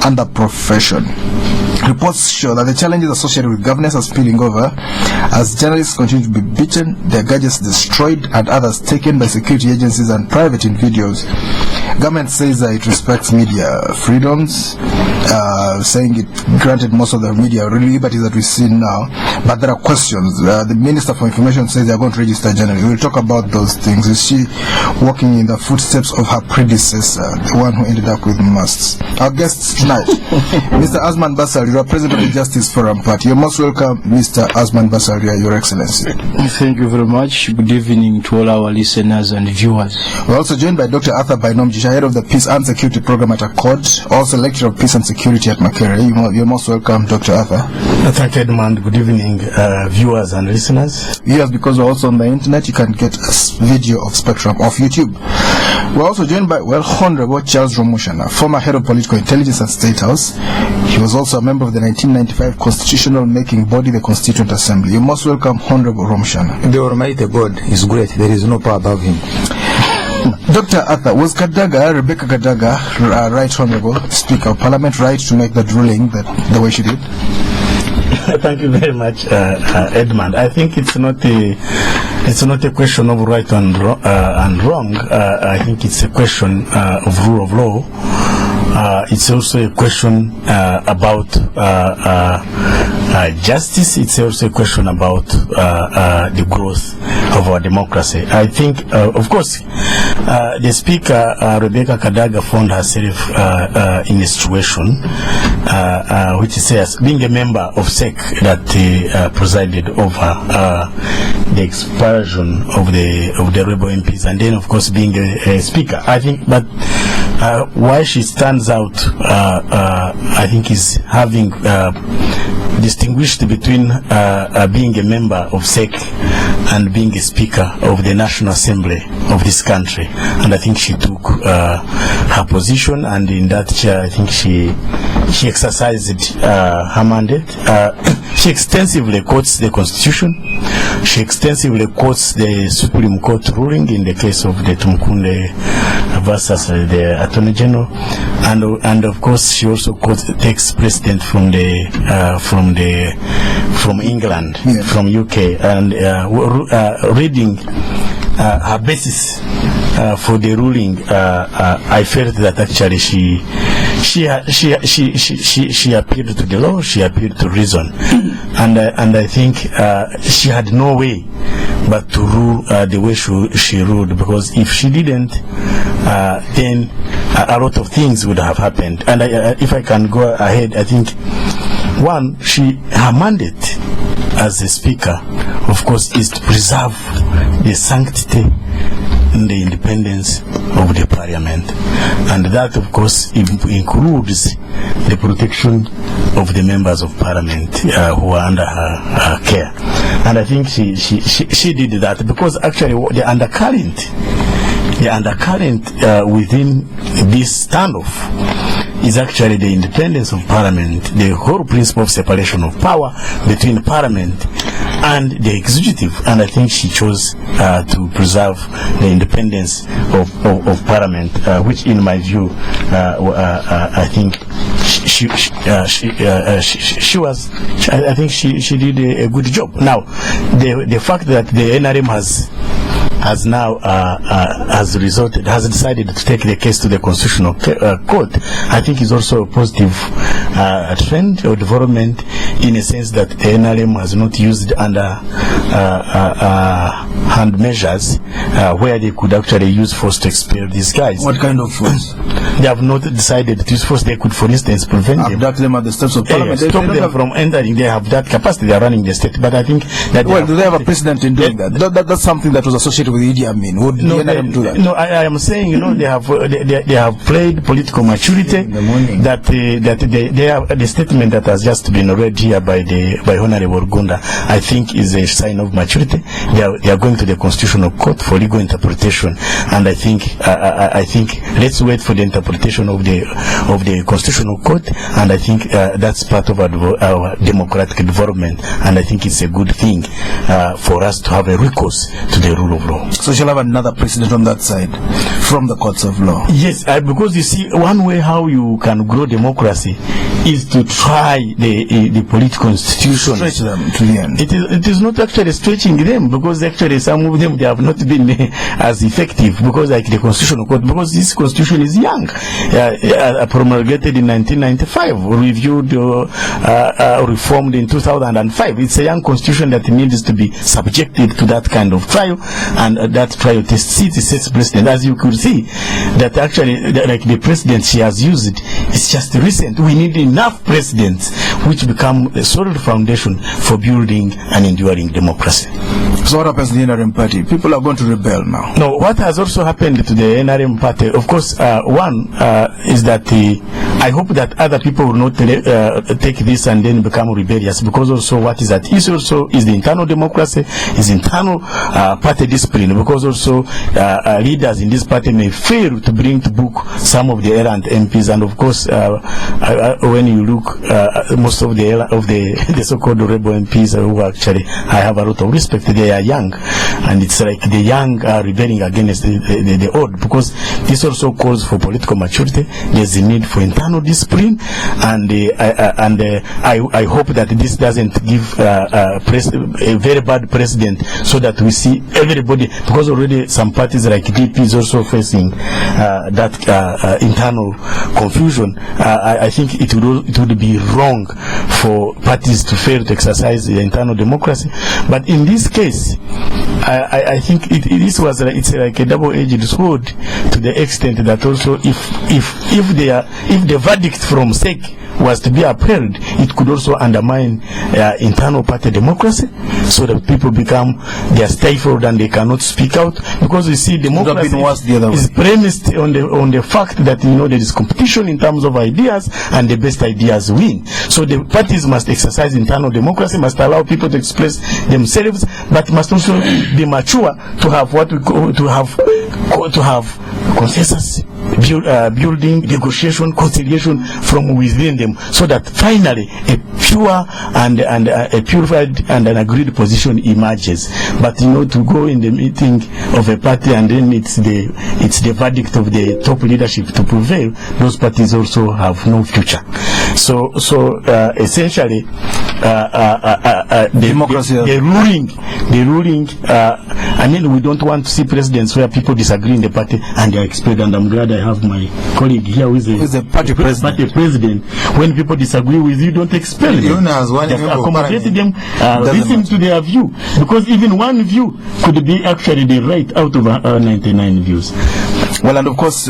and the profession. Reports show that the challenges associated with governance are spilling over as journalists continue to be beaten, their gadgets destroyed, and others taken by security agencies and private individuals. Government says that it respects media freedoms, saying it granted most of the media liberties that we see now, but there are questions. The Minister for Information says they are going to register journalists. We'll talk about those things. Is she walking in the footsteps of her predecessor, the one who ended up with masts? Our guests tonight, Mr. Asuman Basalirwa, President of the Justice Forum Party. You're most welcome, Mr. Asuman Basalirwa, Your Excellency. Thank you very much. Good evening to all our listeners and viewers. We're also joined by Dr. Bainomugisha, Head of the Peace and Security Program at ACODE, also Lecturer of Peace and Security at Makerere. You're most welcome, Dr. Arthur. Thank you, Edmund. Good evening, viewers and listeners. Yes, because we're also on the internet, you can get a video of Spectrum off YouTube. We're also joined by Honorable Charles Rwomushana, former Head of Political Intelligence at State House. He was also a member of the 1995 constitutional making body, the Constituent Assembly. You're most welcome, Honorable Rwomushana. The Almighty God is great. There is no power above him. Dr. Arthur, was Rebecca Kadaga, Right Honorable Speaker of Parliament, right to make that ruling the way she did? Thank you very much, Edmund. I think it's not a question of right and wrong. I think it's a question of rule of law. It's also a question about justice. It's also a question about the growth of our democracy. I think, of course, the Speaker, Rebecca Kadaga, found herself in a situation which says, being a member of SEC that presided over the expulsion of the rebel MPs, and then, of course, being a Speaker. I think, but why she stands out, I think, is having distinguished between being a member of SEC and being a Speaker of the National Assembly of this country. And I think she took her position, and in that chair, I think she exercised her mandate. She extensively quotes the Constitution. She extensively quotes the Supreme Court ruling in the case of the Tumukunde versus the Attorney General, and of course she also takes precedent from England, yeah, from UK, and reading her basis for the ruling, I felt that actually she appealed to the law, she appealed to reason, and I think she had no way but to rule the way she ruled, because if she didn't, then a lot of things would have happened. And if I can go ahead, I think one, her mandate as a Speaker, of course, is to preserve the sanctity and the independence of the Parliament, and that, of course, includes the protection of the members of Parliament who are under her care. And I think she did that, because actually the undercurrent within this standoff is actually the independence of Parliament, the whole principle of separation of power between Parliament and the executive. And I think she chose to preserve the independence of Parliament, which, in my view, I think she did a good job. Now, the fact that the NRM has decided to take the case to the Constitutional Court, I think is also a positive trend or development, in a sense that the NRM has not used under hand measures where they could actually use force to expel these guys. What kind of force? They have not decided to use force. They could, for instance, prevent them. Abduct them at the steps of Parliament. Stop them from entering. They have that capacity. They are running the state. But I think that... Well, do they have a precedent in doing that? That's something that was associated with Idi Amin. Would the NRM do that? No, I am saying, they have played political maturity. That they have the statement that has just been read here by Honorable Gunda, I think is a sign of maturity. They are going to the Constitutional Court for legal interpretation, and I think let's wait for the interpretation of the Constitutional Court, and I think that's part of our democratic development, and I think it's a good thing for us to have a recourse to the rule of law. So she'll have another precedent on that side from the courts of law. Yes, because you see, one way how you can grow democracy is to try the political institutions. Stretch them to the end. It is not actually stretching them, because actually some of them, they have not been as effective, because like the Constitutional Court, because this constitution is young, promulgated in 1995, reviewed, reformed in 2005. It's a young constitution that needs to be subjected to that kind of trial, and that trial sets precedent. As you could see, that actually, like the precedent she has used, it's just recent. We need enough precedents which become a solid foundation for building an enduring democracy. So what happens to the NRM party? People are going to rebel now. No, what has also happened to the NRM party, of course, one is that I hope that other people will not take this and then become rebellious, because also what is at issue also is the internal democracy, is internal party discipline, because also leaders in this party may fail to bring to book some of the errant MPs, and of course when you look most of the so-called rebel MPs who actually I have a lot of respect, they are young, and it's like the young are rebelling against the old, because this also calls for political maturity. There's a need for internal discipline, and I hope that this doesn't give a very bad precedent, so that we see everybody, because already some parties like DP is also facing that internal confusion. I think it would be wrong for parties to fail to exercise the internal democracy, but in this case, I think it's like a double-edged sword, to the extent that also if the verdict from SEC was to be upheld, it could also undermine internal party democracy, so that people they are stifled and they cannot speak out, because you see, democracy is premised on the fact that there is competition in terms of ideas, and the best ideas win. So the parties must exercise internal democracy, must allow people to express themselves, but must also be mature to have what we call to have consensus, building, negotiation, conciliation from within them, so that finally a pure and a purified and an agreed position emerges. But to go in the meeting of a party and then it's the verdict of the top leadership to prevail, those parties also have no future. So essentially, the ruling. I mean, we don't want to see presidents where people disagree in the party and they are expelled. And I'm glad I have my colleague here who is a party president. When people disagree with you, don't expel them. Just accommodate them, listen to their view, because even one view could be actually the right out of 99 views. Well, and of course,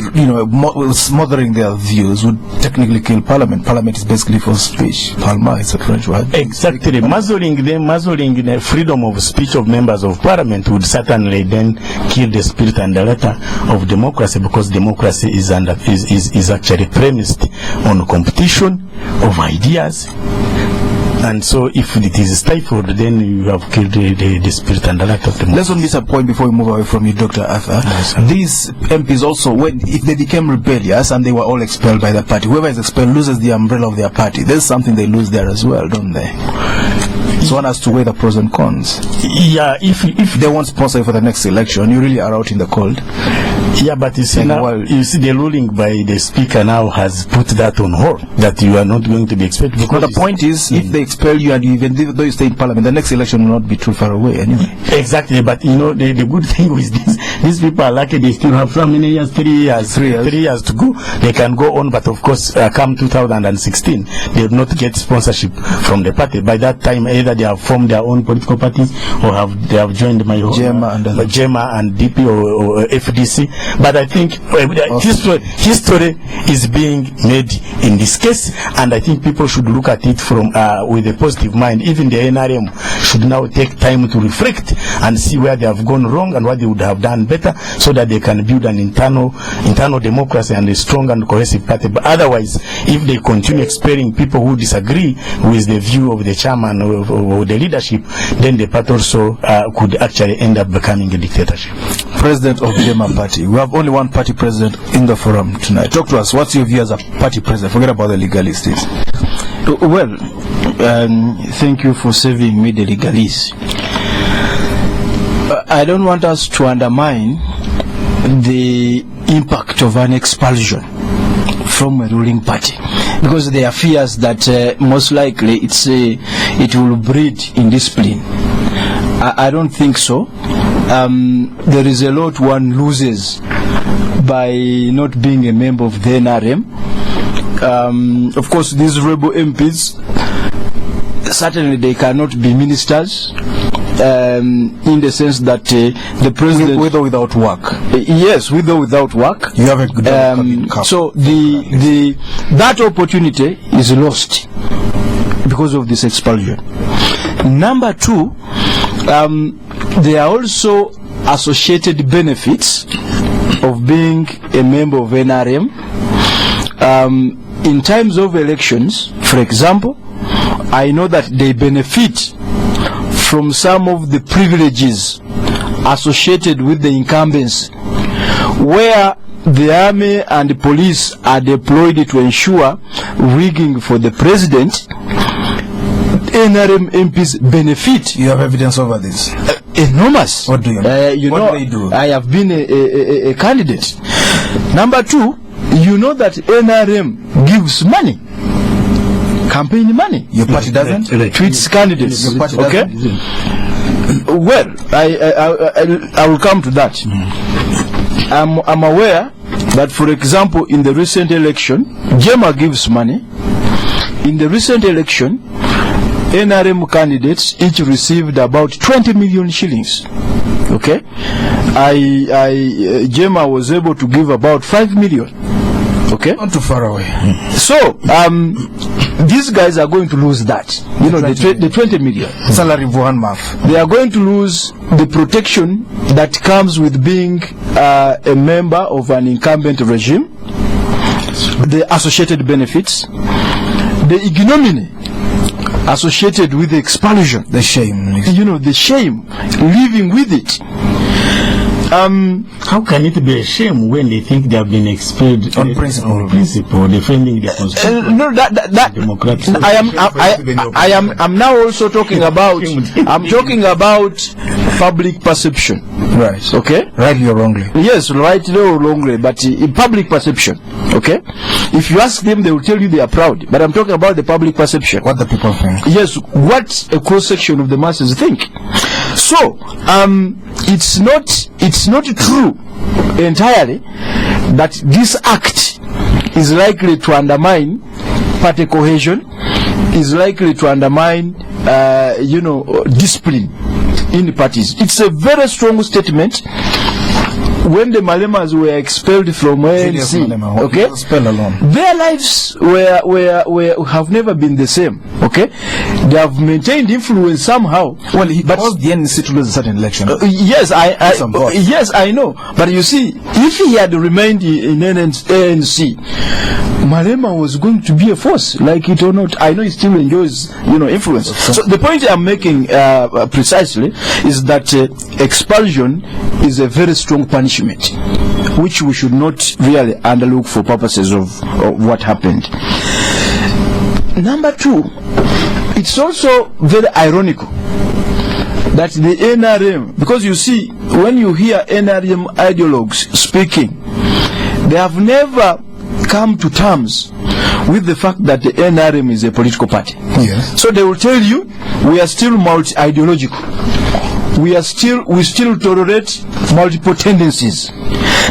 smothering their views would technically kill Parliament. Parliament is basically for speech. Palma is a French word. Exactly. Muzzling the freedom of speech of members of Parliament would certainly then kill the spirit and the letter of democracy, because democracy is actually premised on competition of ideas. And so if it is stifled, then you have killed the spirit and the light of democracy. Let's only miss a point before we move away from you, Dr. Arthur. Yes, these MPs also, if they became rebellious and they were all expelled by the party, whoever is expelled loses the umbrella of their party. There's something they lose there as well, don't they? So one has to weigh the pros and cons. Yeah, if they won't sponsor you for the next election, you really are out in the cold. Yeah, but you see now, the ruling by the speaker now has put that on hold, that you are not going to be expelled. Because the point is, if they expel you and even though you stay in Parliament, the next election will not be too far away anyway. Exactly, but the good thing with these people are lucky they still have so many years, 3 years to go. They can go on, but of course, come 2016, they will not get sponsorship from the party. By that time, either they have formed their own political parties or they have joined my JEEMA and DP or FDC. But I think history is being made in this case, and I think people should look at it from with a positive mind. Even the NRM should now take time to reflect and see where they have gone wrong and what they would have done better. better, so that they can build an internal democracy and a strong and cohesive party. But otherwise, if they continue expelling people who disagree with the view of the chairman or the leadership, then the party also could actually end up becoming a dictatorship. President of the JEEMA party. We have only one party president in the forum tonight. Talk to us. What's your view as a party president? Forget about the legalists. Well, thank you for saving me the legalists. I don't want us to undermine the impact of an expulsion from a ruling party, because there are fears that most likely it will breed indiscipline. I don't think so. There is a lot one loses by not being a member of the NRM. Of course, these rebel MPs, certainly they cannot be ministers, in the sense that the president, with or without work. Yes, with or without work. You have a good so that opportunity is lost because of this expulsion. Number two, there are also associated benefits of being a member of NRM. In times of elections, for example, I know that they benefit from some of the privileges associated with the incumbents, where the army and the police are deployed to ensure rigging for the president. NRM MPs benefit. You have evidence over this? Enormous. What do you mean? What do they do? I have been a candidate. Number two, you know that NRM gives money, campaign money. Your party doesn't? To its candidates. Your party okay? doesn't? Well, I will come to that. I'm aware that, for example, in the recent election, JEEMA gives money. In the recent election, NRM candidates each received about 20 million shillings. Okay? JEEMA was able to give about 5 million. Okay? Not too far away. So, these guys are going to lose that. You know, the 20 million. Salary for 1 month. They are going to lose the protection that comes with being a member of an incumbent regime, the associated benefits, the ignominy associated with the expulsion, the shame, you know, the shame, living with it. How can it be a shame when they think they have been expelled on principle, defending their constitution? No, that democratic. I'm now also talking about. I'm talking about public perception. Right. Okay. Rightly or wrongly. Yes, rightly or wrongly, but in public perception. Okay. If you ask them, they will tell you they are proud. But I'm talking about the public perception. What the people think. Yes, what a cross section of the masses think. So, it's not true entirely that this act is likely to undermine party cohesion, is likely to undermine, discipline in the parties. It's a very strong statement. When the Malemas were expelled from ANC, okay, their lives have never been the same. Okay, they have maintained influence somehow. Well, but caused the ANC to lose a certain election. Yes, I know. But you see, if he had remained in ANC, Malema was going to be a force, like it or not. I know he still enjoys, influence. So the point I'm making precisely is that expulsion is a very strong punishment, which we should not really underlook for purposes of what happened. Number two, it's also very ironical that the NRM, because you see, when you hear NRM ideologues speaking, they have never come to terms with the fact that the NRM is a political party. Yes. So they will tell you, we are still multi-ideological. We still tolerate multiple tendencies.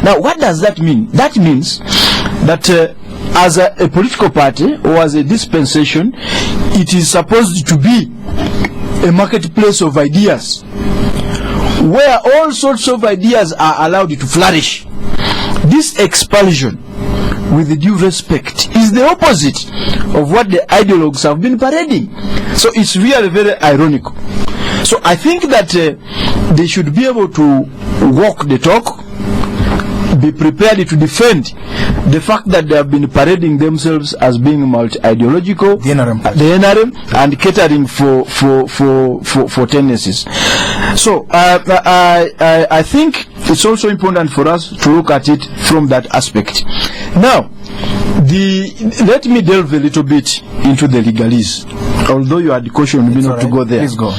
Now, what does that mean? That means that as a political party or as a dispensation, it is supposed to be a marketplace of ideas where all sorts of ideas are allowed to flourish. This expulsion, with due respect, is the opposite of what the ideologues have been parading. So it's really very ironical. So I think that they should be able to walk the talk, be prepared to defend the fact that they have been parading themselves as being multi-ideological, The NRM. and catering for tendencies. So I think it's also important for us to look at it from that aspect. Now, let me delve a little bit into the legalese, although you had cautioned me not to go there. Please go.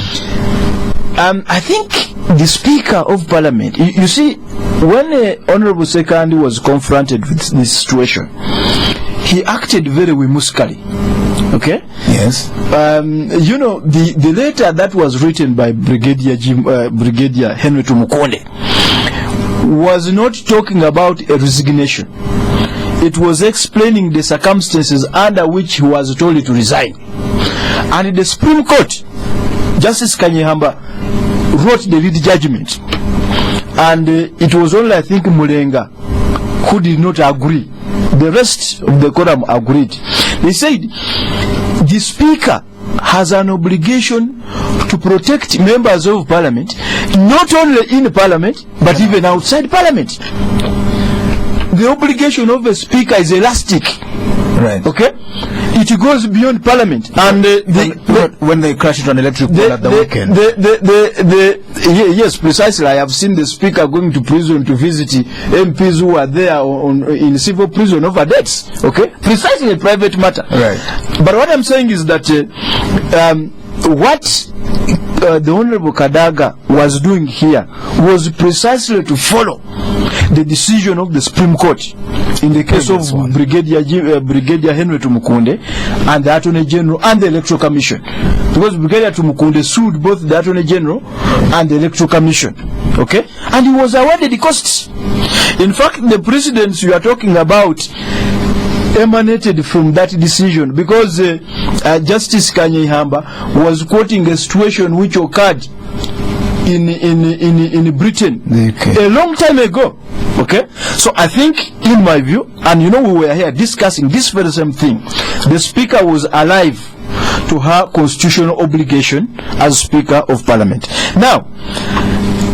I think the Speaker of Parliament, you see, when Honorable Sekandi was confronted with this situation, he acted very whimsically. Okay? Yes. You know, the letter that was written by Brigadier Henry Tumukonde was not talking about a resignation. It was explaining the circumstances under which he was told to resign. And the Supreme Court, Justice Kanyehamba, wrote the lead judgment. And it was only, I think, Mulenga who did not agree. The rest of the quorum agreed. They said the Speaker has an obligation to protect members of Parliament, not only in Parliament, but even outside Parliament. The obligation of a Speaker is elastic. Right. Okay? It goes beyond Parliament. And when they crash it on electric pole at the weekend. Yes, precisely. I have seen the Speaker going to prison to visit MPs who are there in civil prison over debts. Okay? Precisely a private matter. Right. But what I'm saying is that what the Honorable Kadaga was doing here was precisely to follow the decision of the Supreme Court in the case of Brigadier Henry Tumukonde and the Attorney General and the Electoral Commission, because Brigadier Tumukonde sued both the Attorney General and the Electoral Commission. Okay, and he was awarded the costs. In fact, the precedents you are talking about emanated from that decision, because Justice Kanyehamba was quoting a situation which occurred in Britain a long time ago. Okay, so I think, in my view, and you know, we were here discussing this very same thing, the Speaker was alive to her constitutional obligation as Speaker of Parliament. Now,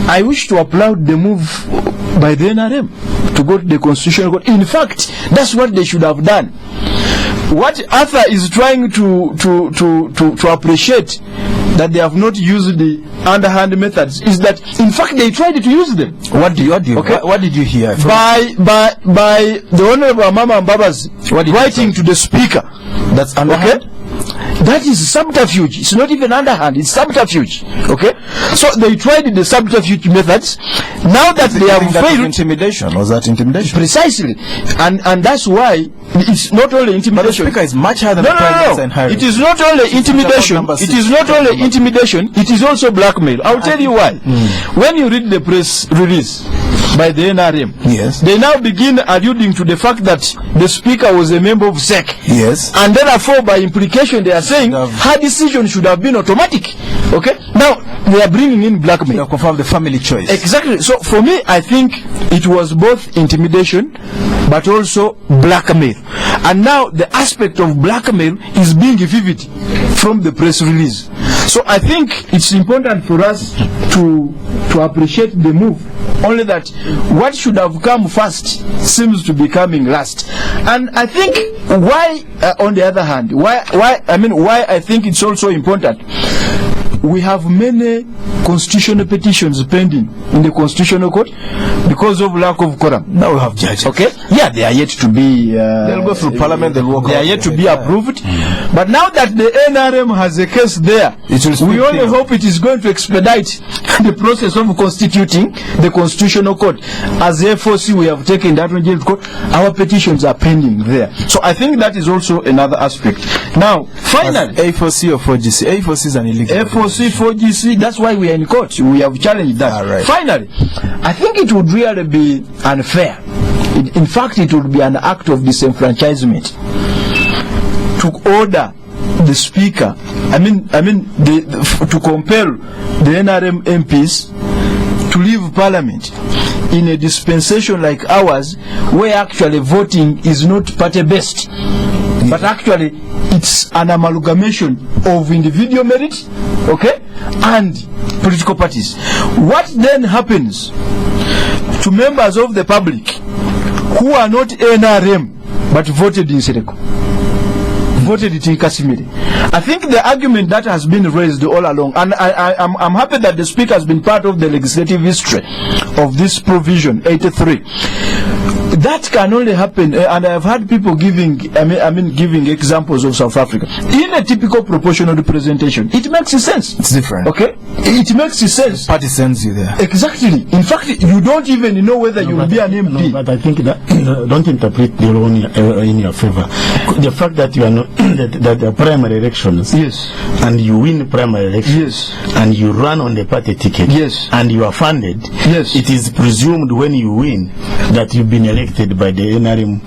I wish to applaud the move by the NRM to go to the Constitutional Court. In fact, that's what they should have done. What Arthur is trying to appreciate that they have not used the underhand methods is that, in fact, they tried to use them. What did you hear? By the Honorable Mama Mbabazi writing to the Speaker. That's underhand? Okay? That is subterfuge. It's not even underhand, it's subterfuge. Okay? So they tried the subterfuge methods. Now that they have failed. Intimidation. Was that intimidation? Precisely. And that's why it's not only intimidation. But the Speaker is much higher than the President. No. It is not only intimidation. It is not only intimidation. It is also blackmail. I'll tell you why. When you read the press release by the NRM, yes, they now begin alluding to the fact that the Speaker was a member of SEC. Yes. And therefore, by implication, they are saying her decision should have been automatic. Okay? Now, they are bringing in blackmail. They have confirmed the family choice. Exactly. So, for me, I think it was both intimidation, but also blackmail. And now, the aspect of blackmail is being vivid from the press release. So, I think it's important for us to appreciate the move. Only that what should have come first seems to be coming last. And I think why, on the other hand, why I think it's also important. We have many constitutional petitions pending in the Constitutional Court because of lack of quorum. Now we have judges. Okay? Yeah, they are yet to be... they'll go through Parliament, they'll walk. They are yet to be approved. But now that the NRM has a case there, we only hope it is going to expedite the process of constituting the Constitutional Court. As the FOC, we have taken that one court. Our petitions are pending there. So I think that is also another aspect. Now, finally... A4C or 4GC? A4C is an illegal... A4C, 4GC, that's why we are in court. We have challenged that. Right. Finally, I think it would really be unfair. In fact, it would be an act of disenfranchisement to order the Speaker, to compel the NRM MPs to leave Parliament in a dispensation like ours, where actually voting is not party-based, but actually it's an amalgamation of individual merit, okay, and political parties. What then happens to members of the public who are not NRM but voted in Sereko? Voted in Kasimiri. I think the argument that has been raised all along, and I'm happy that the speaker has been part of the legislative history of this provision 83. That can only happen, and I've had people giving examples of South Africa. In a typical proportional representation, it makes sense. It's different. Okay? It makes sense. The party sends you there. Exactly. In fact, you don't even know whether you will be an MP. But I think that don't interpret the law in your favor. The fact that you are not that the primary elections, yes, and you win primary elections, yes, and you run on the party ticket, yes, and you are funded, yes, it is presumed when you win that you've been elected by the NRM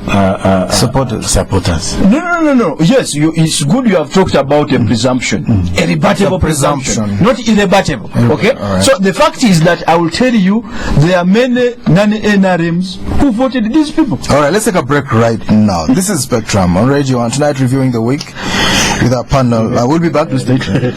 supporters. No. Yes, it's good you have talked about a presumption, a rebuttable presumption, not irrebuttable. Okay, right. So the fact is that I will tell you there are many non-NRMs who voted these people. All right, let's take a break right now. This is Spectrum on Radio 1 tonight, reviewing the week with our panel. We'll be back to stay tuned.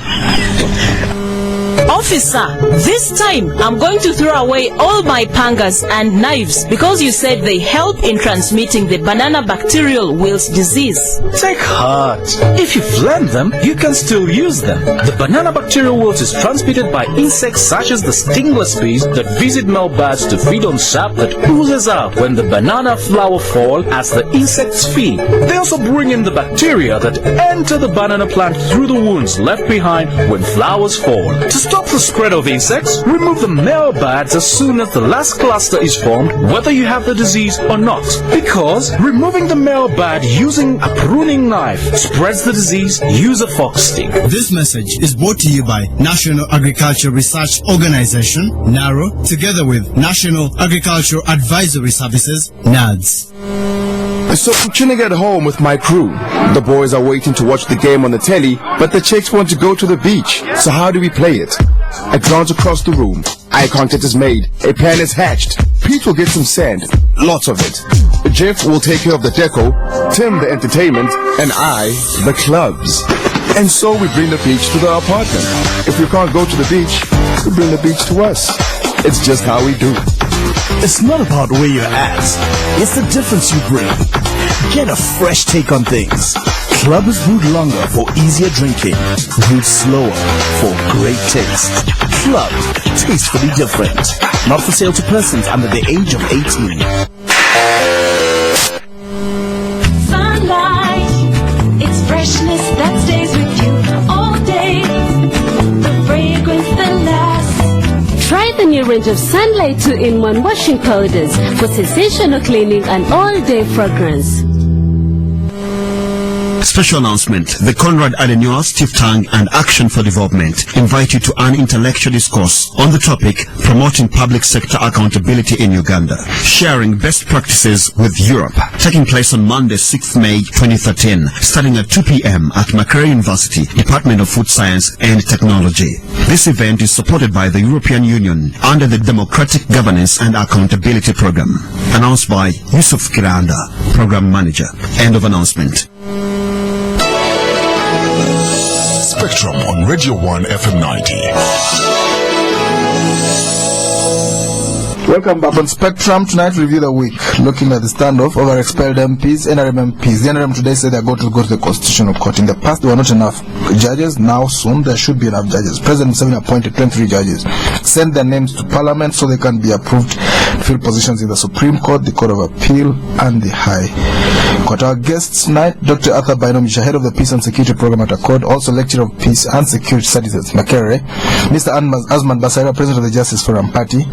Officer, this time I'm going to throw away all my pangas and knives because you said they help in transmitting the banana bacterial wilt disease. Take heart. If you've learned them, you can still use them. The banana bacterial wilt is transmitted by insects such as the stingless bees that visit male birds to feed on sap that oozes out when the banana flower fall as the insects feed. They also bring in the bacteria that enter the banana plant through the wounds left behind when flowers fall. To stop the spread of insects, remove the male birds as soon as the last cluster is formed, whether you have the disease or not. Because removing the male bird using a pruning knife spreads the disease, use a fork stick. This message is brought to you by National Agriculture Research Organization, NARO, together with National Agricultural Advisory Services, NADS. So I'm chilling at home with my crew. The boys are waiting to watch the game on the telly, but the chicks want to go to the beach. So how do we play it? A glance across the room. Eye contact is made. A plan is hatched. Pete will get some sand. Lots of it. Jeff will take care of the deco, Tim the entertainment, and I the clubs. And so we bring the beach to the apartment. If we can't go to the beach, we bring the beach to us. It's just how we do. It's not about where you're at, it's the difference you bring. Get a fresh take on things. Club is brewed longer for easier drinking, brewed slower for great taste. Club, tastefully different. Not for sale to persons under the age of 18. Sunlight, it's freshness that stays with you all day. The fragrance that lasts. Try the new range of Sunlight 2-in-1 washing powders for sensational cleaning and all-day fragrance. Special announcement. The Conrad Adenauer Stiff Tongue and Action for Development invite you to an intellectual discourse on the topic Promoting Public Sector Accountability in Uganda, sharing best practices with Europe, taking place on Monday, 6th May 2013, starting at 2 p.m. at Makerere University, Department of Food Science and Technology. This event is supported by the European Union under the Democratic Governance and Accountability Program. Announced by Yusuf Kiranda, Program Manager. End of announcement. Spectrum on Radio 1 FM 90. Welcome back on Spectrum. Tonight, review the week, looking at the standoff over expelled MPs, NRM MPs. The NRM today said they're going to go to the Constitutional Court. In the past, there were not enough judges. Now, soon, there should be enough judges. President Museveni appointed 23 judges. Send their names to Parliament so they can be approved to fill positions in the Supreme Court, the Court of Appeal, and the High Court. Our guests tonight, Dr. Bainomugisha, Head of the Peace and Security Program at ACODE, also Lecturer of Peace and Security Studies at Makerere. Mr. Asuman, Basalirwa, President of the Justice Forum Party,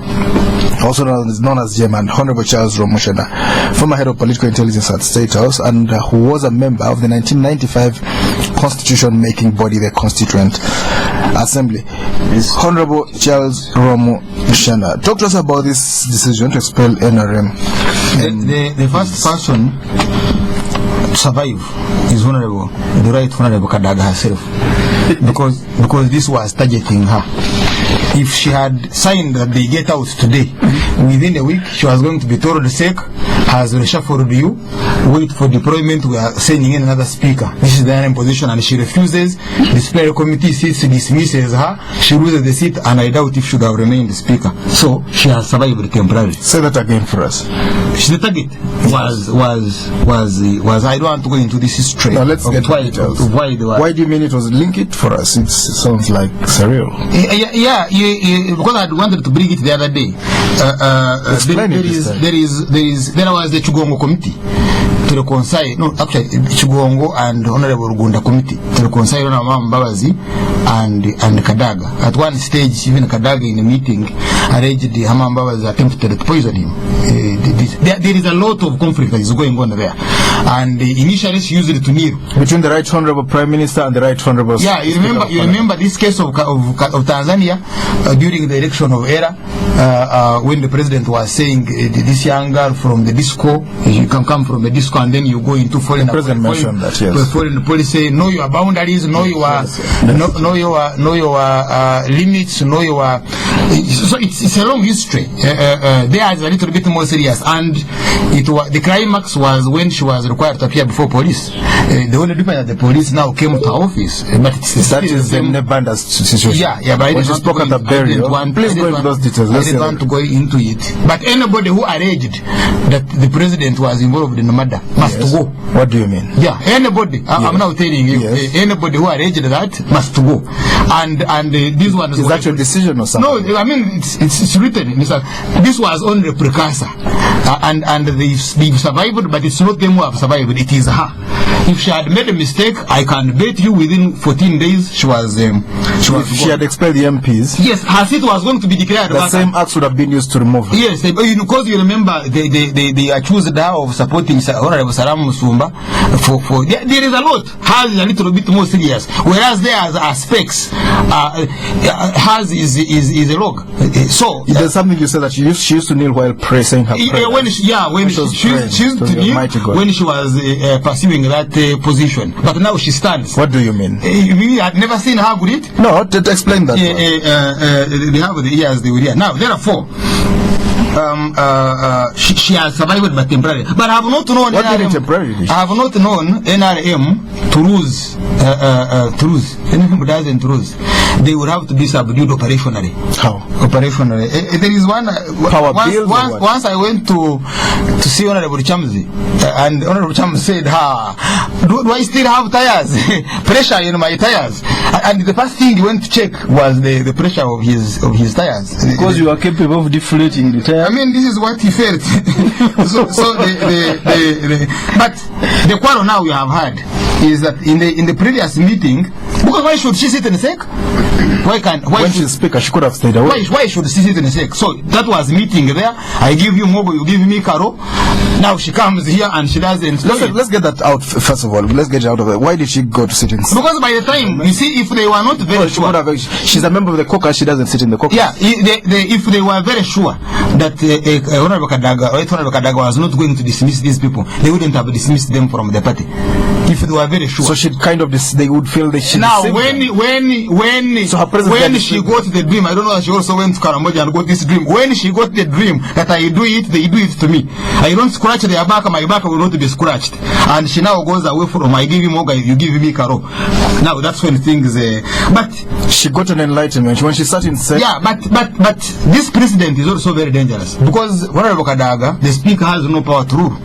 also known as JEEMA, and Honorable Charles Rwomushana, former head of political intelligence at State House, and who was a member of the 1995 constitution-making body, the Constituent Assembly. Honorable Charles Rwomushana, talk to us about this decision to expel NRM. The first person to survive is Honorable, the right Honorable Kadaga herself, because this was targeting her. If she had signed that they get out today, within a week she was going to be told, SEC has reshuffled you wait for deployment, we are sending in another speaker. This is the NRM position, and she refuses. The disciplinary committee sits, dismisses her, she loses the seat, and I doubt if she would have remained the speaker. So she has survived temporarily. Say that again for us. The target was I don't want to go into this history. No, let's get why do you mean it was linked for us? It sounds like surreal. Yeah, because I wanted to bring it the other day. There was the Chugongo committee to reconcile, no, actually Chugongo and Honorable Rugunda committee to reconcile Mbabazi and Kadaga. At one stage, even Kadaga in a meeting alleged the Mbabazi attempted to poison him. There is a lot of conflict that is going on there, and initially she used it to kneel between the Right Honorable Prime Minister and the Right Honorable. Yeah, you remember this case of Tanzania during the election of ERA, when the president was saying this young girl from the disco, you can come from the disco and then you go into foreign. The president mentioned that, yes. Foreign policy, know your boundaries, know your limits, know your. So it's a long history. There is a little bit more serious, and the climax was when she was required to appear before police. The only difference that the police now came to her office, but that is the Nebanda situation. Yeah, but when she spoke at the burial. Please go into those details. I didn't want to go into it. But anybody who alleged that the president was involved in the murder must go. What do you mean? Yeah, anybody. I'm now telling you, anybody who alleged that must go. And this one is that your decision or something? No, I mean it's written. This was only a precursor, and they've survived, but it's not them who have survived. It is her. If she had made a mistake, I can bet you within 14 days she had expelled the MPs. Yes, her seat was going to be declared. The same acts would have been used to remove her. Yes, because you remember they accused her of supporting Honorable Salam Musumba. There is a lot. Hers is a little bit more serious, whereas there are aspects. Hers is a log. So there's something you said that she used to kneel while praying her prayer. When she used to kneel when she was pursuing that position, but now she stands. What do you mean? You had never seen her with it? No, explain that. They have the ears they will hear. Now therefore, she has survived but temporarily. But I have not known NRM. I have not known NRM to lose. NRM doesn't lose. They would have to be subdued operationally. How? Operationally. There is one. Once I went to see Honorable Chamzi, and Honorable Chamzi said, do I still have tires? Pressure in my tires. And the first thing he went to check was the pressure of his tires. Because you are capable of deflating the tires. I mean, this is what he felt. But the quarrel now we have had is that in the previous meeting, because why should she sit in the sec? When she's speaker, she could have stayed away. Why should she sit in the sec? So that was meeting there. I give you Mogo, you give me Karo. Now she comes here and she doesn't. Let's get that out first of all. Let's get it out of it. Why did she go to sit in? Because by the time you see, if they were not very sure, she's a member of the caucus. She doesn't sit in the caucus. Yeah, if they were very sure that Honorable Kadaga was not going to dismiss these people, they wouldn't have dismissed them from the party. If they were very sure. So she'd kind of they would feel that she. Now when she got the dream, I don't know that she also went to Karamoja and got this dream. When she got the dream that I do it, they do it to me. I don't scratch their back, my back will not be scratched. And she now goes away from I give you Moga, you give me Karo. Now that's when things. But she got an enlightenment when she sat in. Yeah, but this president is also very dangerous because Honorable Kadaga, the speaker, has no power to rule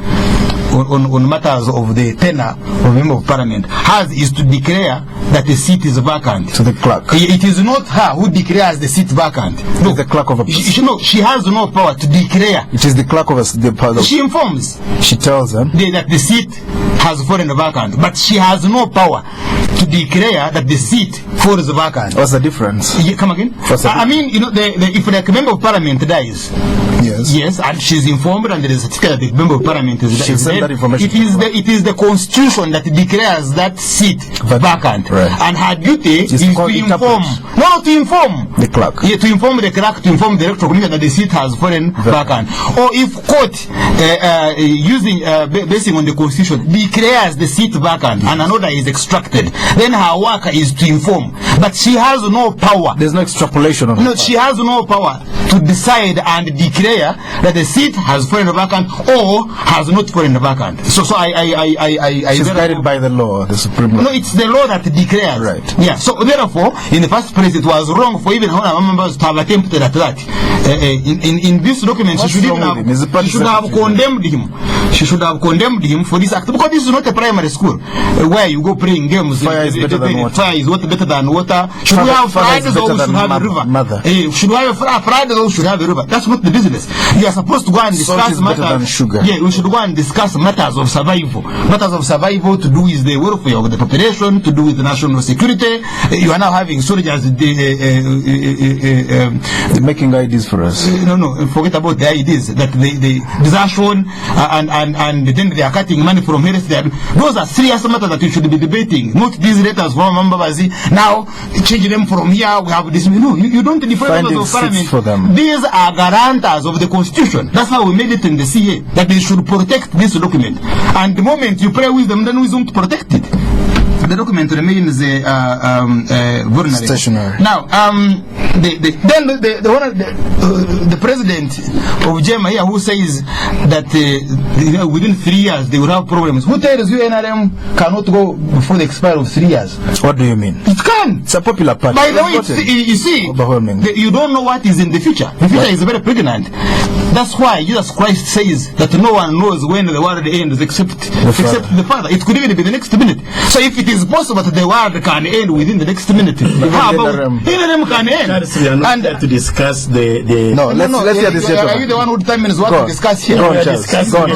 on matters of the tenure of member of parliament. Hers is to declare that the seat is vacant. To the clerk. It is not her who declares the seat vacant. No, the clerk of a. She has no power to declare. It is the clerk of the. She informs. She tells them that the seat has fallen vacant, but she has no power to declare that the seat falls vacant. What's the difference? Come again? I mean, if the member of parliament dies, yes, and she's informed, and there is a certificate that the member of parliament is dead. It is the constitution that declares that seat vacant, and her duty is to inform. No, to inform the clerk. Yeah, to inform the clerk, to inform the electoral commission that the seat has fallen vacant. Or if court, basing on the constitution, declares the seat vacant and an order is extracted, then her work is to inform. but she has no power. There's no extrapolation on No, she has no power to decide and declare that the seat has fallen vacant or has not fallen vacant. So she's guided by the law, the Supreme Law. No, it's the law that declares. Right. Yeah. So therefore, in the first place, it was wrong for even honorable members to have attempted at that. In this document, she should have condemned him. She should have condemned him for this act, because this is not a primary school where you go playing games. Fire is better than water. Fire is better than water. Should we have Fridays or we should have a river? Should we have Fridays or we should have a river? That's not the business. You are supposed to go and discuss matters. Sugar. Yeah, we should go and discuss matters of survival. Matters of survival to do with the welfare of the population, to do with the national security. You are now having soldiers making IDs for us. No, forget about the IDs. That the desertion and then they are cutting money from here. Those are serious matters that we should be debating. Not these letters from Mambabazi. Now change them from here. We have this. No, you don't define members of parliament. For them. These are guarantors of the constitution. That's how we made it in the CA, that they should protect this document. And the moment you pray with them, then we don't protect it. The document remains vulnerable. Stationary. Now, the president of JEEMA here, who says that within 3 years they will have problems. Who tells you NRM cannot go before the expiry of 3 years? What do you mean? It can. It's a popular party. By the way, you see, you don't know what is in the future. The future is very pregnant. That's why Jesus Christ says that no one knows when the world ends except the Father. It could even be the next minute. So if it is possible that the world can end within the next minute, how about NRM can end? We are not here to discuss the No, let's hear this. Are you the one who determines what to discuss here? Go on, Charles. Therefore,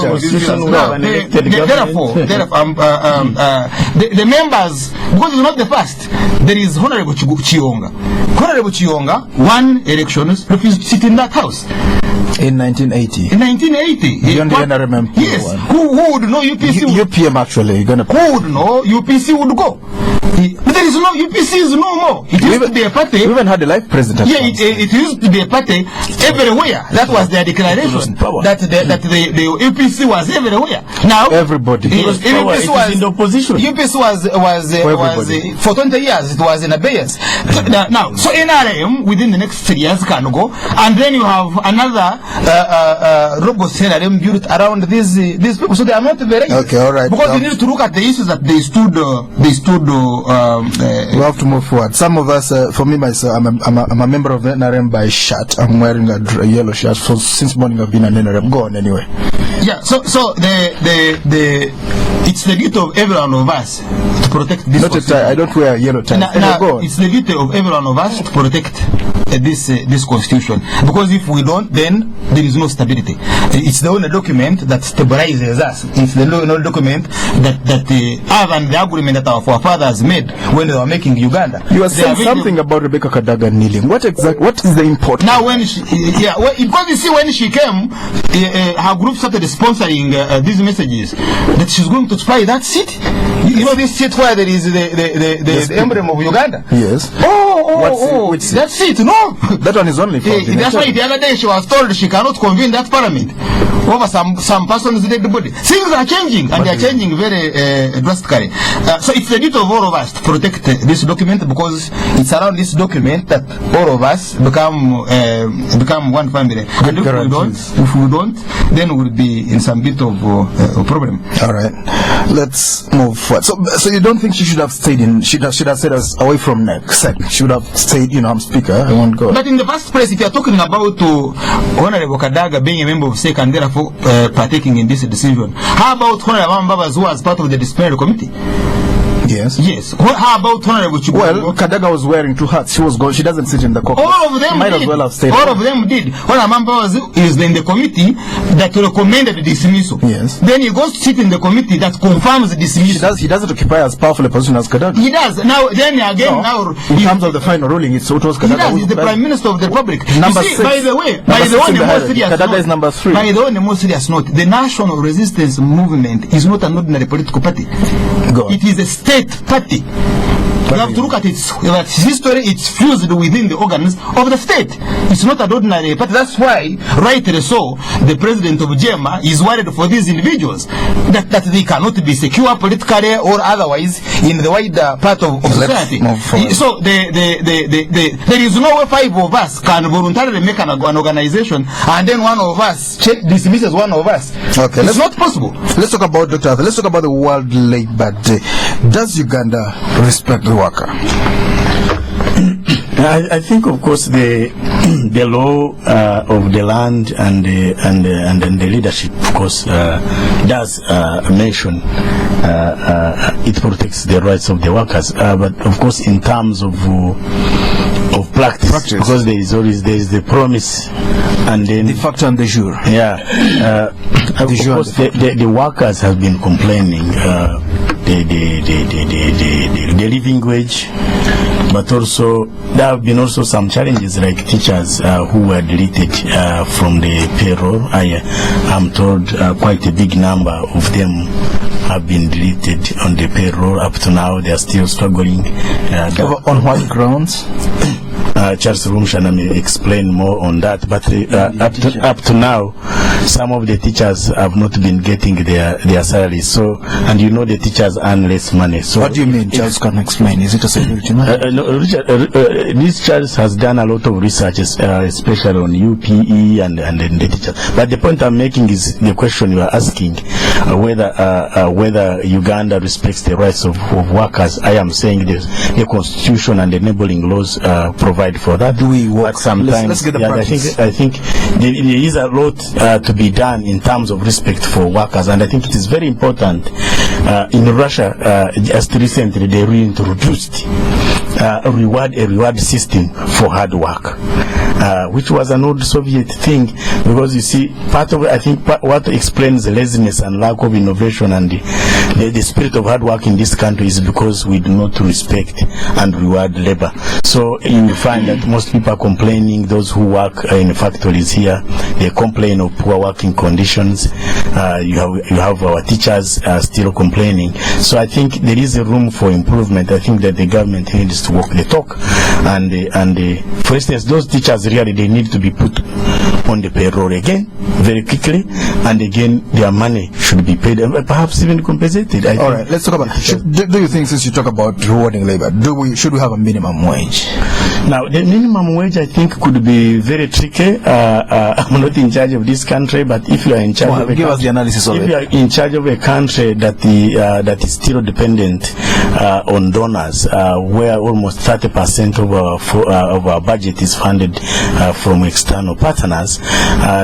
the members, because it's not the first, there is Honorable Chionga. Honorable Chionga won elections, refused to sit in that house. In 1980. In 1980. Beyond the NRM. Yes. Who would know UPC? UPM actually. Who would know UPC would go? But there is no, UPC is no more. It used to be a party. We even had a life president. Yeah, it used to be a party everywhere. That was their declaration. That the UPC was everywhere. Now everybody. UPC was in the opposition. UPC was for 20 years. It was in abeyance. Now, so NRM within the next 3 years can go, and then you have another robust NRM built around these people. So they are not very. Okay, all right. Because you need to look at the issues that they stood. We have to move forward. Some of us, for me myself, I'm a member of the NRM by shirt. I'm wearing a yellow shirt. So since morning I've been an NRM. Go on anyway. Yeah. So it's the duty of every one of us to protect this. Not a tie. I don't wear a yellow tie. Now, it's the duty of every one of us to protect this constitution, because if we don't, then there is no stability. It's the only document that stabilizes us. It's the only document that other than the agreement that our forefathers made when they were making Uganda. You are saying something about Rebecca Kadaga kneeling. What is the import? Now when she, because you see, when she came, her group started sponsoring these messages that she's going to spy that seat. You know this seat where there is the emblem of Uganda. Yes. Which seat? That seat, no. That one is only for that's why the other day she was told she cannot convene that parliament over some person's dead body. Things are changing, and they are changing very drastically. So it's the duty of all of us to protect this document, because it's around this document that all of us become one family. And if we don't, then we'll be in some bit of problem. All right, let's move forward. So you don't think she should have stayed in? Should have said us away from next. She would have stayed. I'm speaker. I won't go. But in the first place, if you are talking about Honorable Kadaga being a member of SEC and therefore partaking in this decision, how about Honorable Mbabas, who was part of the disciplinary committee? Yes. How about Honorable Chibugo? Well, Kadaga was wearing two hats. She was gone. She doesn't sit in the caucus. All of them might did. As well have stayed. All of them did. Honorable Mbabas is in the committee that recommended the dismissal. Yes. Then he goes to sit in the committee that confirms the dismissal. He doesn't occupy as powerful a position as Kadaga. He does. Now, then again, in terms of the final ruling, it was Kadaga. He does. He's the Prime Minister of the Republic. Number see, 6. By the way, on the most serious Kadaga is number 3. By the way, on the most serious note, the National Resistance Movement is not an ordinary political party. It is a state party. You have to look at its history. It's fused within the organs of the state. It's not an ordinary party. That's why, rightly so, the president of JEEMA is worried for these individuals that they cannot be secure politically or otherwise in the wider part of society. So there is no way 5 of us can voluntarily make an organization and then one of us dismisses one of us. Okay, it's not possible. Let's talk about Dr. Arthur. Let's talk about the World Labor Day. Does Uganda respect the worker? I think, of course, the law of the land and the leadership, of course, does mention it protects the rights of the workers. But of course, in terms of practice, because there is the promise and then de facto and de jure. Yeah, of course, the workers have been complaining. The living wage, but also there have been also some challenges like teachers who were deleted from the payroll. I am told quite a big number of them have been deleted on the payroll. Up to now, they are still struggling. On what grounds? Charles Rwomushana may explain more on that, but up to now, some of the teachers have not been getting their salaries. So, and you know the teachers earn less money. So, what do you mean? Charles can explain. Is it a security matter? No, this Charles has done a lot of research, especially on UPE and the teachers. But the point I'm making is the question you are asking, whether Uganda respects the rights of workers. I am saying the constitution and enabling laws provide for that. Do we work? But sometimes, let's get the practice. I think there is a lot to be done in terms of respect for workers, and I think it is very important. In Russia, just recently they reintroduced a reward system for hard work, which was an old Soviet thing, because you see, part of it, I think what explains the laziness and lack of innovation and the spirit of hard work in this country is because we do not respect and reward labor. So you will find that most people are complaining. Those who work in factories here, they complain of poor working conditions. You have our teachers still complaining. So I think there is a room for improvement. I think that the government needs to walk the talk, and for instance, those teachers really, they need to be put on the payroll again very quickly, and again their money should be paid and perhaps even compensated. All right, let's talk about. Do you think, since you talk about rewarding labor, should we have a minimum wage? Now, the minimum wage, I think, could be very tricky. I'm not in charge of this country, but if you are in charge of a give us the analysis of if it. you are in charge of a country that is still dependent on donors, where almost 30% of our budget is funded from external partners,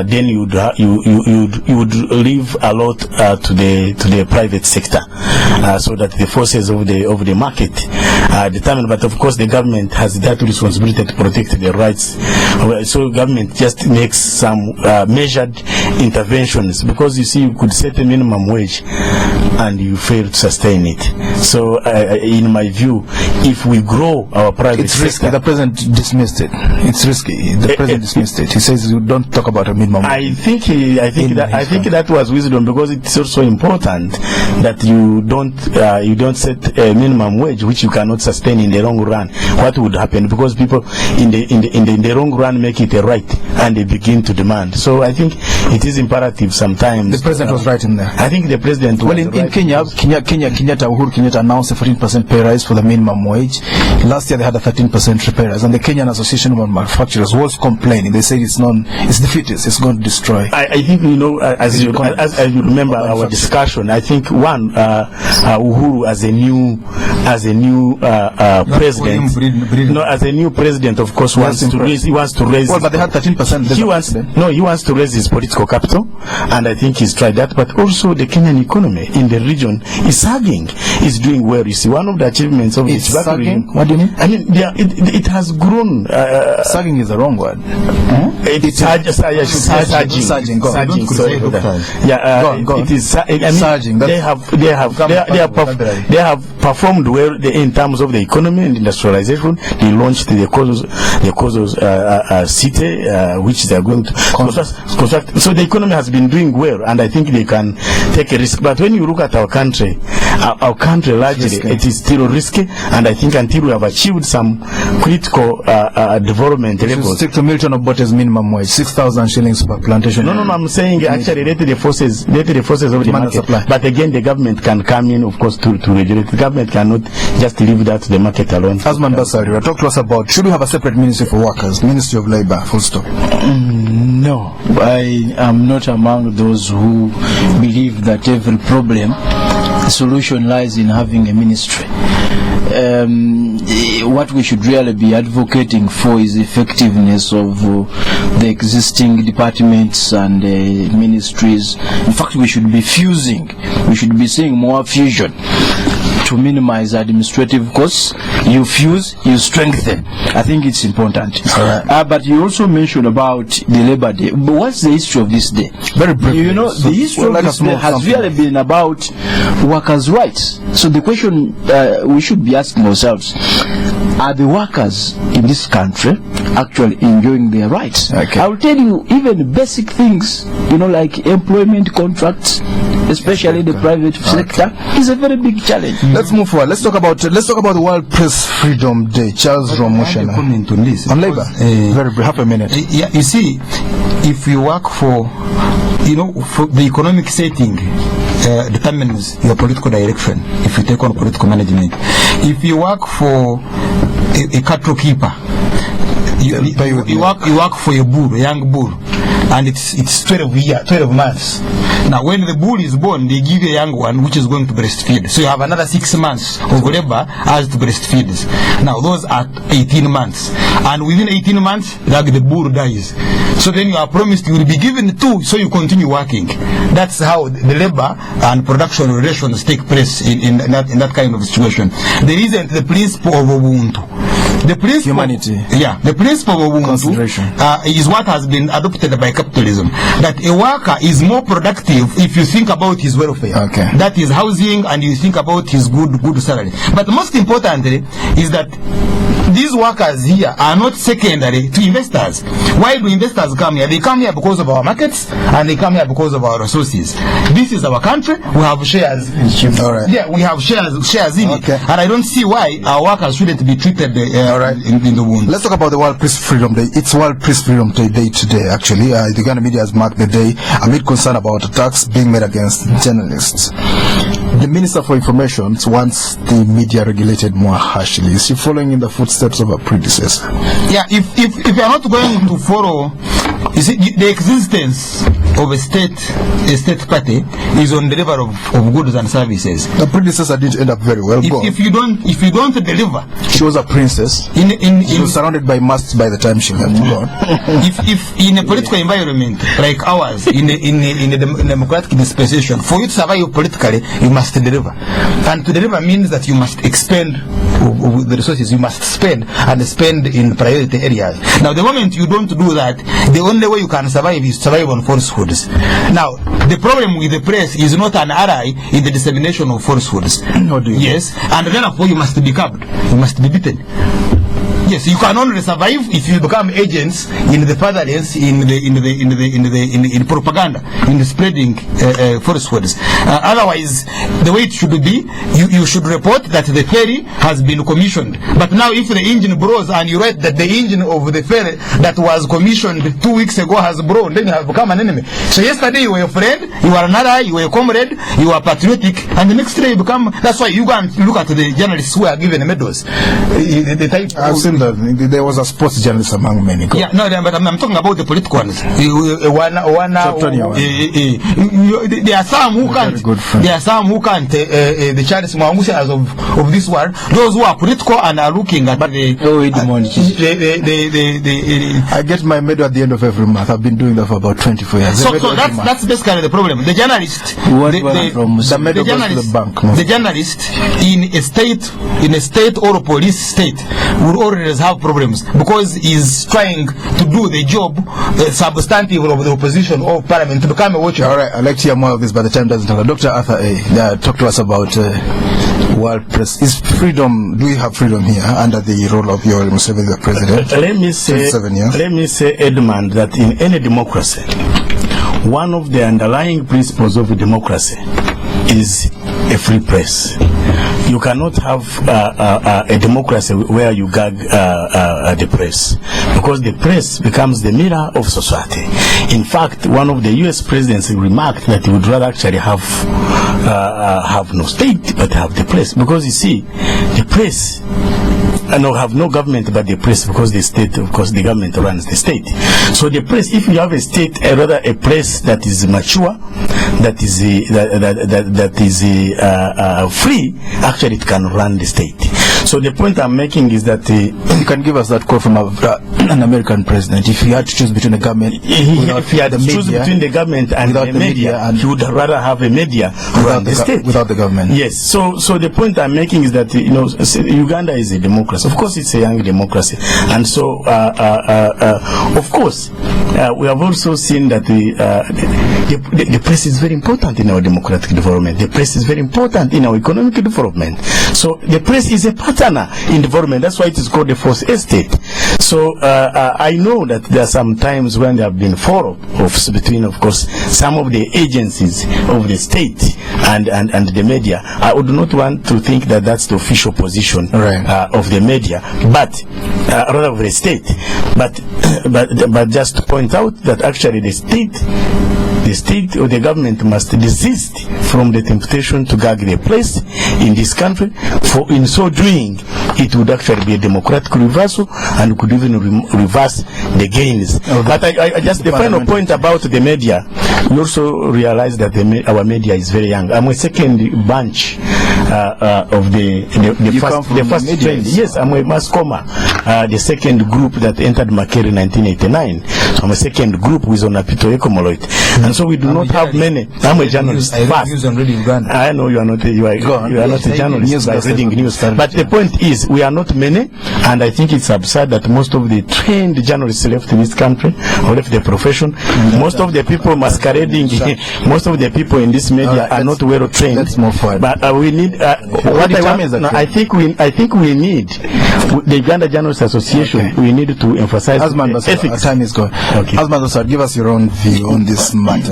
then you would leave a lot to the private sector, so that the forces of the market determine. But of course, the government has that responsibility to protect the rights. So government just makes some measured interventions, because you see, you could set a minimum wage and you fail to sustain it. So in my view, if we grow our private sector, risky. The president dismissed it. It's risky. The president dismissed it. He says you don't talk about a minimum wage. I think that was wisdom, because it's also important that you don't set a minimum wage which you cannot sustain in the long run. What would happen? Because people in the long run make it a right and they begin to demand. So I think it is imperative sometimes. The president was right in there. I think the president was in Kenya, Uhuru Kenyatta announced a 14% pay rise for the minimum wage. Last year they had a 13% pay rise, and the Kenyan Association of Manufacturers was complaining. They said it's defeatist, it's going to destroy. I think, as you remember our discussion, I think Uhuru as a new president, as a new president, of course, wants to raise. Well, but they had 13%. He wants to raise his political capital, and I think he's tried that. But also the Kenyan economy in the region is sagging. It's doing well. You see, one of the achievements of it's sagging. What do you mean? I mean, it has grown. Sagging is a the wrong word. It's surging. Go on. It is. Surging. They have performed well in terms of the economy and industrialization. They launched the causes city, which they are going to construct. So the economy has been doing well, and I think they can take a risk. But when you look at our country largely, it is still risky, and I think until we have achieved some critical development levels. Stick to Milton Obote's minimum wage, 6,000 shillings per plantation. No, I'm saying actually let the forces of the market. Supply. But again, the government can come in, of course, to regulate. The government cannot just leave that to the market alone. Asuman Basalirwa, talk to us about, should we have a separate ministry for workers, Ministry of Labor, full stop? No, I am not among those who believe that every problem, the solution lies in having a ministry. What we should really be advocating for is effectiveness of the existing departments and ministries. In fact, we should be fusing. We should be seeing more fusion to minimize administrative costs. You fuse, you strengthen. I think it's important. But you also mentioned about the Labor Day. But what's the history of this day? Very briefly. You know, the history of this day has really been about workers' rights. So the question we should be asking ourselves, are the workers in this country actually enjoying their rights? I will tell you, even basic things, like employment contracts, especially the private sector, is a very big challenge. Let's move forward. Let's talk about the World Press Freedom Day. Charles Rwomushana. Comment on this. On labor. Very brief, half a minute. Yeah, you see, if you work for the economic setting determines your political direction. If you take on political management, if you work for a cattle keeper, you work for a bull, a young bull, and it's 12 months. Now, when the bull is born, they give you a young one which is going to breastfeed. So you have another 6 months of labor as to breastfeed. Now, those are 18 months. And within 18 months, the bull dies. So then you are promised you will be given 2, so you continue working. That's how the labor and production relations take place in that kind of situation. There isn't the principle of Ubuntu. The principle, humanity. The principle of Ubuntu is what has been adopted by capitalism. That a worker is more productive if you think about his welfare. That is housing, and you think about his good salary. But most importantly is that these workers here are not secondary to investors. Why do investors come here? They come here because of our markets, and they come here because of our resources. This is our country. We have shares. Yeah, we have shares in it. And I don't see why our workers shouldn't be treated in the wound. Let's talk about the World Press Freedom Day. It's World Press Freedom Day today, actually. The Uganda media has marked the day amid concern about attacks being made against journalists. The Minister for Information wants the media regulated more harshly. Is she following in the footsteps of her predecessor? Yeah, if you are not going to follow, you see, the existence of a state party is on the level of goods and services. The predecessor didn't end up very well. If you don't deliver, she was a princess. She was surrounded by masts by the time she left. If in a political environment like ours, in a democratic dispensation, for you to survive politically, you must deliver. And to deliver means that you must expend the resources. You must spend in priority areas. Now, the moment you don't do that, the only way you can survive is survive on falsehoods. Now, the problem with the press is not an ally in the dissemination of falsehoods. Yes, and therefore you must be curbed. You must be beaten. Yes, you can only survive if you become agents in the furtherance, in propaganda, in the spreading falsehoods. Otherwise, the way it should be, you should report that the ferry has been commissioned. But now, if the engine blows and you write that the engine of the ferry that was commissioned 2 weeks ago has blown, then you have become an enemy. So yesterday you were a friend, you were an ally, you were a comrade, you were patriotic, and the next day you become. That's why you go and look at the journalists who are given medals. I've seen that. There was a sports journalist among many. Yeah, no, but I'm talking about the political ones. There are some who can't. There are some who can't. The Charles Mwangusias of this world, those who are political and are looking at the. I get my medal at the end of every month. I've been doing that for about 24 years. So that's basically the problem. The journalist, the journalist in a state or a police state would already leaders have problems because he's trying to do the job substantive of the opposition of parliament to become a watcher. All right, I'd like to hear more of this, but the time doesn't allow. Dr. Arthur A., talk to us about world press. Is freedom, do we have freedom here under the role of your Museveni, the president? Let me say, Edmund, that in any democracy, one of the underlying principles of a democracy is a free press. You cannot have a democracy where you gag the press, because the press becomes the mirror of society. In fact, one of the US presidents remarked that he would rather actually have no state but have the press, because you see, the press have no government but the press, because the state, of course, the government runs the state. So the press, if you have a state, rather a press that is mature, that is free, actually it can run the state. So the point I'm making is that you can give us that quote from an American president. If he had to choose between the government, if he had to choose between the government and the media, he would rather have a media run the state without the government. Yes. So the point I'm making is that Uganda is a democracy. Of course, it's a young democracy, and so of course we have also seen that the press is very important in our democratic development. The press is very important in our economic development. So the press is a partner in development. That's why it is called the fourth estate. So I know that there are some times when there have been falloffs between, of course, some of the agencies of the state and the media. I would not want to think that that's the official position of the media, but rather of the state. But just to point out that actually the state or the government must desist from the temptation to gag the press in this country, for in so doing it would actually be a democratic reversal and could even reverse the gains. But I just, the final point about the media, we also realize that our media is very young. I'm a second bunch of the first trend. Yes, I'm a mass comma, the second group that entered Makere in 1989. So I'm a second group with Onapito Ekomoloit. And so we do not have many. I'm a journalist. I know you are not. You are not a journalist by reading news. But the point is, we are not many, and I think it's absurd that most of the trained journalists left this country or left the profession. Most of the people masquerading, most of the people in this media are not well trained. But we need. I think we need the Uganda Journalists Association. We need to emphasize ethics. Time is gone. Asman, give us your own view on this matter.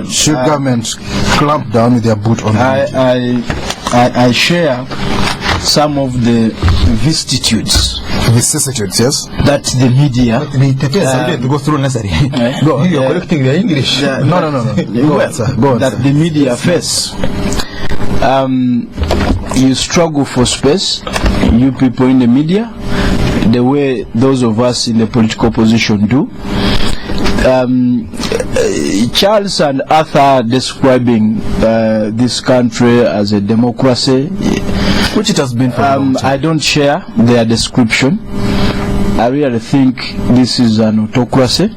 Should government clamp down with their boot on I share some of the vicissitudes, yes, that the media to go through necessary. You're correcting the English. No. Go on, sir. Go on, that the media face. You struggle for space, you people in the media, the way those of us in the political position do. Charles and Arthur are describing this country as a democracy, which it has been for a long time. I don't share their description. I really think this is an autocracy,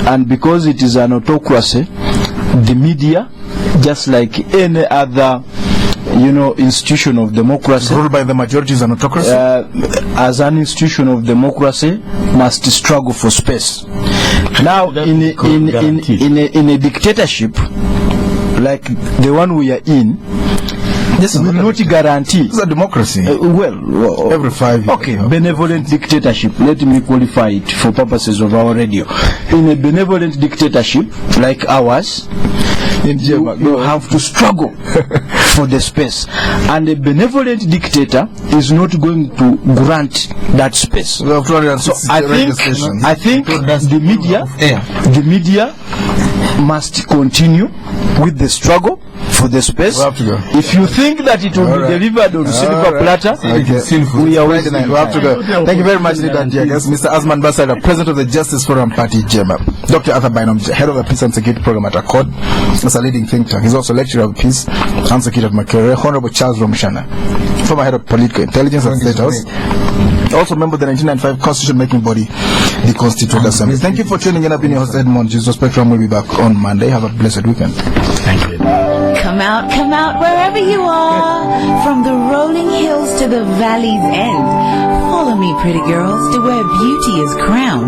and because it is an autocracy, the media, just like any other institution of democracy, ruled by the majority, is an autocracy. As an institution of democracy, must struggle for space. Now, in a dictatorship like the one we are in, this will not guarantee. It's a democracy. Every 5 years. Okay, benevolent dictatorship. Let me qualify it for purposes of our radio. In a benevolent dictatorship like ours, you have to struggle for the space, and a benevolent dictator is not going to grant that space. So I think the media must continue with the struggle for the space. If you think that it will be delivered on silver platter, we are waiting. We have to go. Thank you very much, Mr. Asuman Basalirwa, President of the Justice Forum Party-JEEMA. Dr. Arthur Bainomugisha, Head of the Peace and Security Program at ACODE, as a leading think tank. He's also Lecturer of Peace and Security at Makere. Honorable Charles Rwomushana, former Head of Political Intelligence at State House, also member of the 1995 Constitution-making body, the Constituent Assembly. Thank you for tuning in. I've been your host, Edmund. Jesus Spectrum will be back on Monday. Have a blessed weekend. Thank you. Come out wherever you are, from the rolling hills to the valley's end. Follow me, pretty girls, to where beauty is crowned.